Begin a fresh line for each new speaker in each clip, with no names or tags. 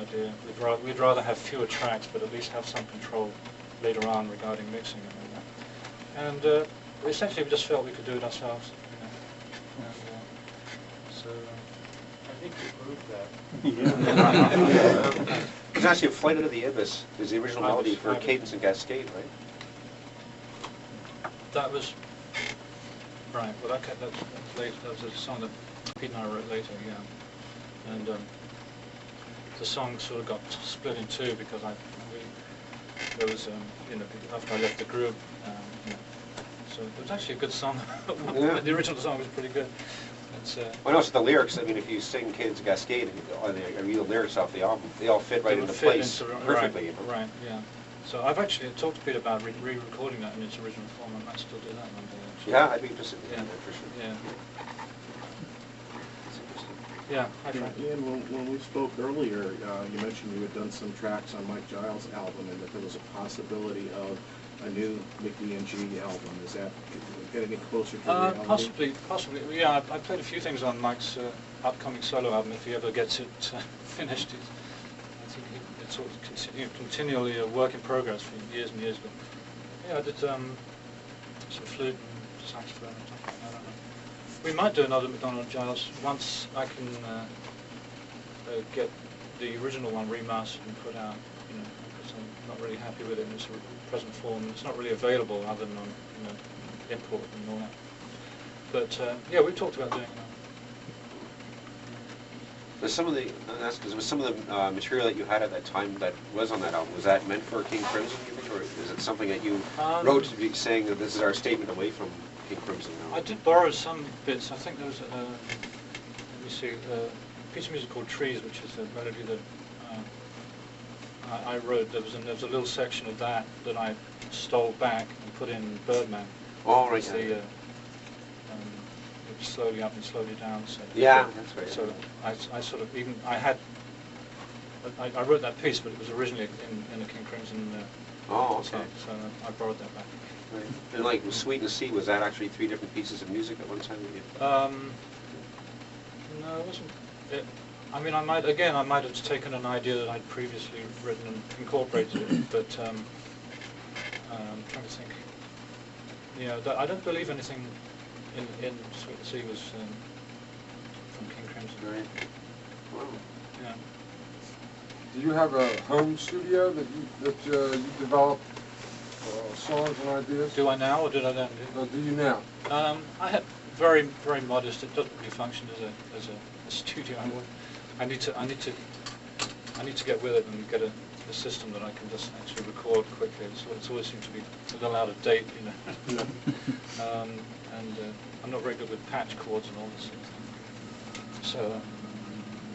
idea. We'd rather have fewer tracks, but at least have some control later on regarding mixing and all that. And essentially, we just felt we could do it ourselves. So
I think you proved that.
There's actually a Flight Into the Abyss is the original melody for Cadence and Cascade, right?
that was right. Well, that's later. That was a song that Pete and I wrote later. Yeah, and the song sort of got split in two because there was after I left the group. So it was actually a good song.
Yeah.
The original song was pretty good.
Well, no, it's the lyrics. I mean, if you sing Cadence and Cascade or read the lyrics off the album, they all fit right into place perfectly.
Right, yeah. So I've actually talked to Pete about re-recording that in its original form. I might still do that one day. Actually.
Yeah, I'd be interested in that for sure.
Yeah. Yeah, hi Frank.
Ian, when we spoke earlier, you mentioned you had done some tracks on Mike Giles' album and that there was a possibility of a new McD&G album. Is that getting it closer to reality?
Possibly. Yeah, I played a few things on Mike's upcoming solo album. If he ever gets it finished, I think it's sort of continually a work in progress for years and years. But yeah, I did some flute and saxophone and stuff like that. I don't know. We might do another McDonald Giles once I can get the original one remastered and put out. Because I'm not really happy with it in its present form. It's not really available other than on import and all that. But yeah, we've talked about doing it now.
Was some of the material that you had at that time that was on that album, was that meant for King Crimson, you think, or is it something that you wrote to be saying that this is our statement away from King Crimson now?
I did borrow some bits. I think there was let me see, a piece of music called Trees, which is a melody that I wrote. There was a little section of that I stole back and put in Birdman.
Oh, right.
It was slowly up and slowly down. So
yeah, that's right.
So I sort of I wrote that piece, but it was originally in the King Crimson.
Oh, okay.
So I borrowed that back.
Right. And like Sweet and Sea, was that actually 3 different pieces of music at one time?
No, it wasn't. I mean, I might have taken an idea that I'd previously written and incorporated it, but I'm trying to think. Yeah, I don't believe anything in Sweet and Sea was from King Crimson.
Right. Wow.
Yeah.
Do you have a home studio that you develop songs and ideas?
Do I now, or did I then?
Do you now?
I have very, very modest. It doesn't really function as a studio. I need to get with it and get a system that I can just actually record quickly. It's always seemed to be a little out of date, and I'm not very good with patch chords and all this sort of thing. So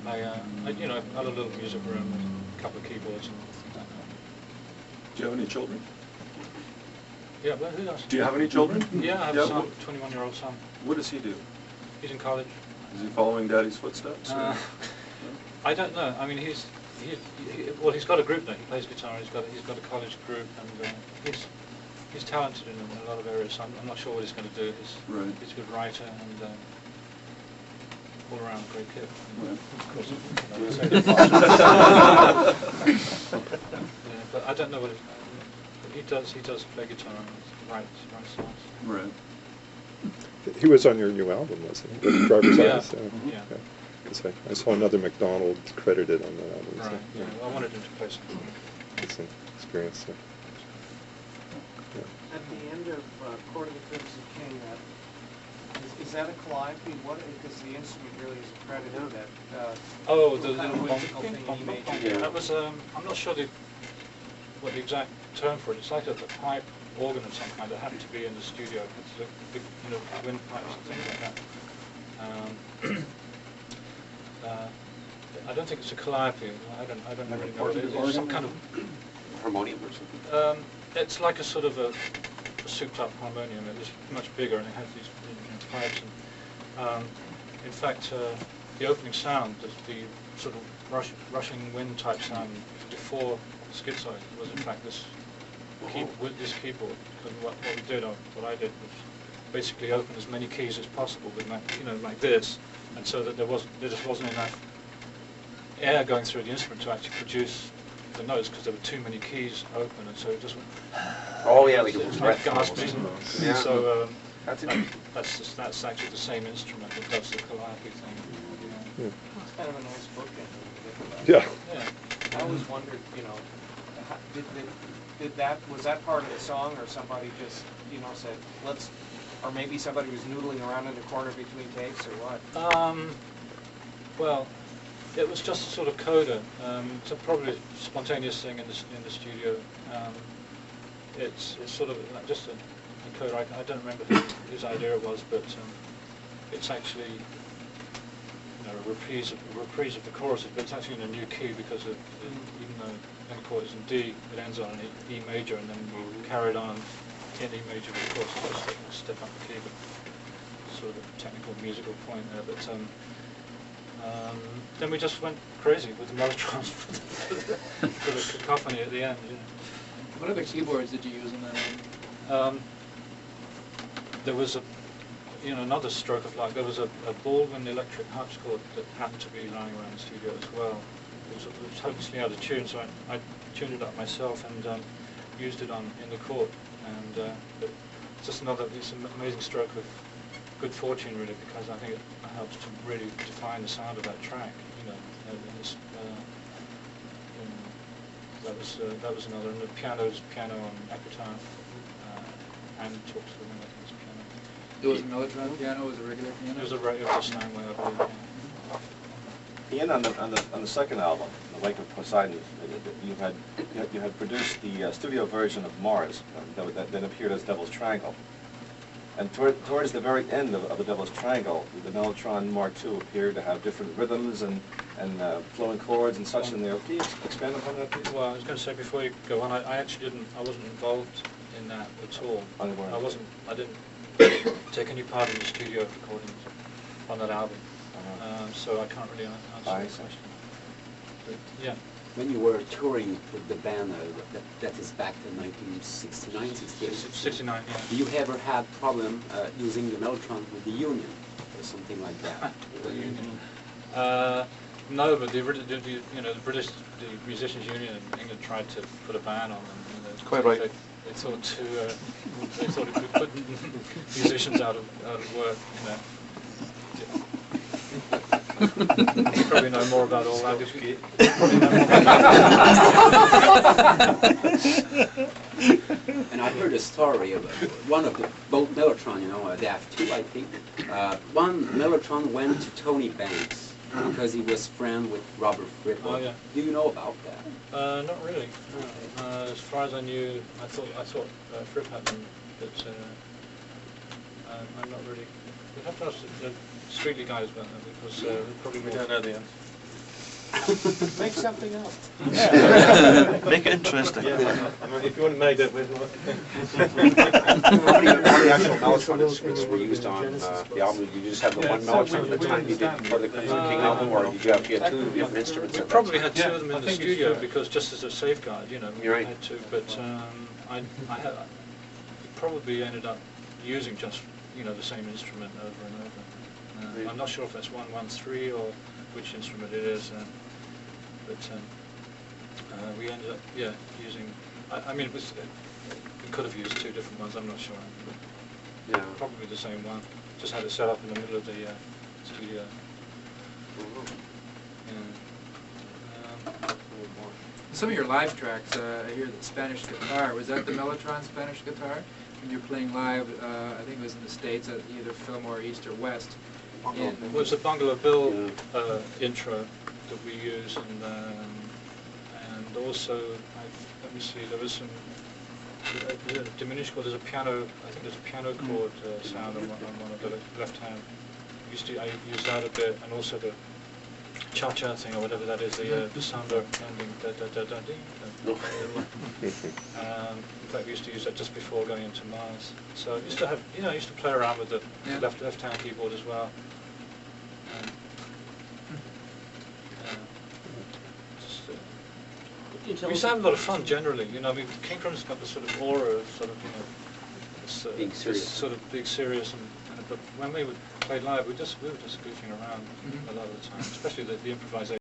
I had a little music room with a couple of keyboards and things like that.
Do you have any children?
Yeah, well, who does?
Do you have any children?
Yeah, I have a son, 21-year-old son.
What does he do?
He's in college.
Is he following Daddy's footsteps?
I don't know. I mean, he's got a group now. He plays guitar. He's got a college group, and he's talented in a lot of areas. So I'm not sure what he's going to do. He's a good writer and all around great kid.
Right.
Of course, I would say that. Yeah, but I don't know what he does. He does play guitar and writes songs.
Right.
He was on your new album, wasn't he? The Driver's Eyes.
Yeah.
Okay. I saw another McDonald credited on that album.
Right.
So,
Yeah. Well, I wanted him to play something.
It's an experience. So.
At the end of Court of the Crimson King, is that a calliope? Because the instrument really is credited that.
The
kind of
little
whimsical thing he made.
Yeah. That was. I'm not sure what the exact term for it. It's like a pipe organ of some kind that happened to be in the studio. It's a big, windpipes and things like that. I don't think it's a calliope. I don't really know what it is. It's some kind of
harmonium or something.
It's like a sort of a souped-up harmonium. It was much bigger and it has these pipes. And, in fact, the opening sound, the sort of rushing wind type sound before Schizoid was in fact this keyboard. And what we did, or what I did, was basically open as many keys as possible with like this, and so that there just wasn't air going through the instrument to actually produce the notes, because there were too many keys open, and so it just went.
Oh yeah, like a
It's
breath
like
almost.
gasping.
Yeah.
So
That's
that's actually the same instrument that does the calliope thing.
It's kind of a nice bookend.
Yeah.
Yeah.
I always wondered, you know, did that, was that part of the song, or somebody just, you know, said, let's, or maybe somebody was noodling around in the corner between takes, or what?
Well, it was just a sort of coda. It's probably a spontaneous thing in the studio. It's sort of like just a coda. I don't remember whose idea it was, but it's actually, you know, a reprise of the choruses, but it's actually in a new key, because even though the end chord is in D, it ends on an E major, and then we carried on in E major, of course, just a step up the key, but sort of a technical musical point there. But then we just went crazy with the Mellotrons for the cacophony at the end. You know.
What other keyboards did you use in that album?
There was another stroke of luck. There was a Baldwin electric harpsichord that happened to be lying around the studio as well. It was hopelessly out of tune, so I tuned it up myself and used it in the court. And it's just it's an amazing stroke of good fortune, really, because I think it helps to really define the sound of that track. You know, and it's, that was another. And the piano on Epitaph, and talks to them. I think it's piano.
It was a Mellotron piano. It was a regular piano.
It was a Steinway, I believe. Yeah.
Ian, on the second album, The Lake of Poseidon, you had produced the studio version of Mars that then appeared as Devil's Triangle. And towards the very end of the Devil's Triangle, the Mellotron Mark II appeared to have different rhythms and flowing chords and such in there. Can you expand upon that, please?
Well, I was going to say before you go on, I actually wasn't involved in that at all. I didn't take any part in the studio recordings on that album, so I can't really answer that question. But, yeah.
When you were touring with the band, that is back in 1969, 68.
69, yeah.
Do you ever have problem using the Mellotron with the Union or something like that?
The Union? No, but the British Musicians Union in England tried to put a ban on them.
Quite right.
They thought it could put musicians out of work. You know. You probably know more about all that.
And I heard a story of one of the both Mellotron, you know, they have two, I think. One Mellotron went to Tony Banks because he was friend with Robert Fripp.
Oh, yeah.
Do you know about that?
Not really. No. As far as I knew, I thought Fripp had them, but I'm not really. We'd have to ask the Streetly guys about that, because probably we don't know the answer.
Make something up.
Yeah. Make it interesting. Yeah. If you want to make it, we're not.
How many actual Mellotron instruments were used on the album? Did you just have the one Mellotron at the time you did for the Crimson King album, or did you have two different instruments?
We probably had two of them in the studio, because just as a safeguard, you know, we had two. But I probably ended up using just, you know, the same instrument over and over. I'm not sure if that's 113 or which instrument it is, but we ended up, using. I mean, we could have used two different ones. I'm not sure. But probably the same one. Just had it set up in the middle of the studio.
Some of your live tracks, I hear the Spanish guitar. Was that the Mellotron Spanish guitar? When you're playing live, I think it was in the States at either Fillmore East or West.
It was a Bungalow Bill intro that we used, and also, let me see, there was some diminished chord. There's a piano. I think there's a piano chord sound on one of the left hand. I used that a bit, and also the cha-cha thing or whatever that is, the sounder ending. In fact, we used to use that just before going into Mars. So I used to have, I used to play around with the left-hand keyboard as well. We used to have a lot of fun generally. I mean, King Crimson's got this sort of aura of sort of,
being serious.
This sort of being serious, but when we would play live, we were just goofing around a lot of the time, especially the improvisation.